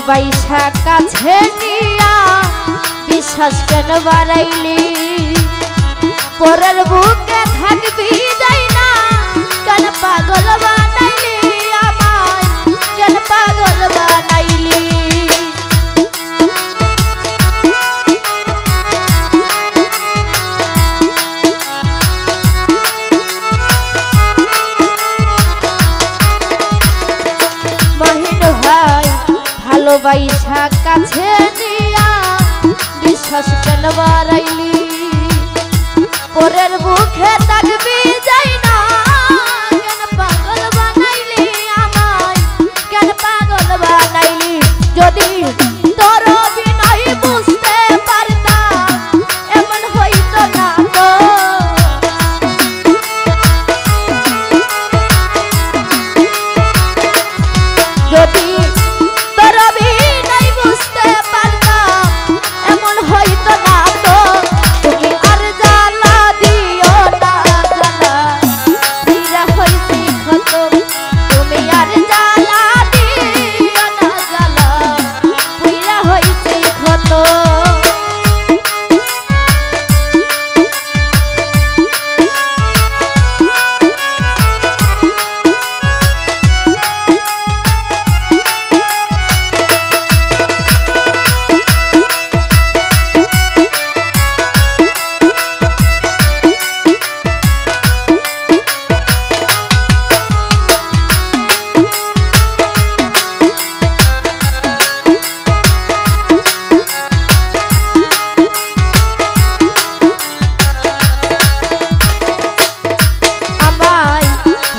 ভালোবাসা কাছে নিয়া বিশ্বাস কেন বাড়াইলি পরের বুকে থাকবি যাই না কেন পাগল বানাইলি আমায় কেন পাগল বানাইলি ভালোবাসা কাছে নিয়া বিশ্বাস কেন বাড়াইলি পরের বুকে থাকবি যাই না কেন পাগল বানাইলি আমায় কেন পাগল বানাইলি যদি তোর বিনয় বুঝতে পারতাম এমন হইতো না তো যদি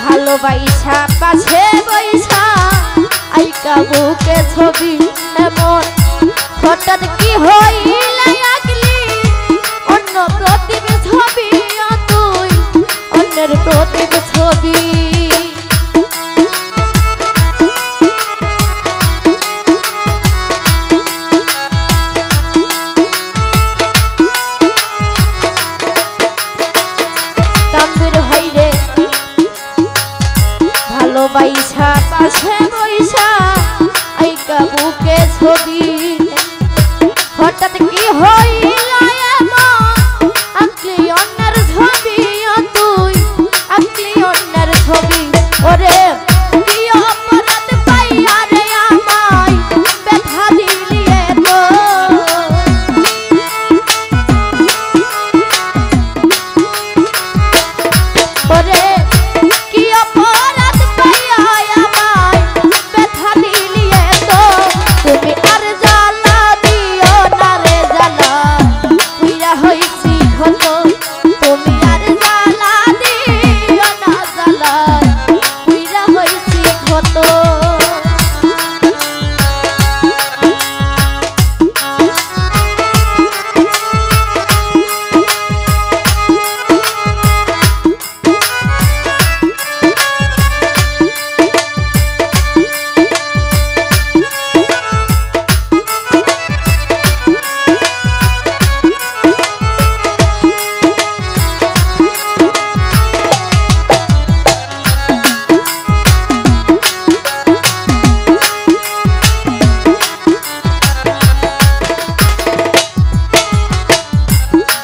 ভালোবাসা পাশে বৈশা আইকা বুকে ছবি এমন হঠাৎ কি হইলা আগলি অন্য প্রতিব ছবি তুই অন্যের প্রতিব ছবি ভালোবাসা পাশে বৈশা আইকা বুকে ছবি হঠাৎ কি হইলা এমন আঁকলি অন্যের ছবি তুই আঁকলি অন্যের ছবি ওরে কি অপরাধ পাইয়া রে আমায় ব্যথা দিলি তো ওরে কি অপরাধ তুমি আর জ্বালা দিও না রে জ্বালা পুইরা হইছি ক্ষত তুমি আর জ্বালা দিও না জ্বালা পুইরা হইছি ক্ষত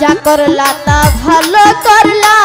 যা করলা তা ভালো করলা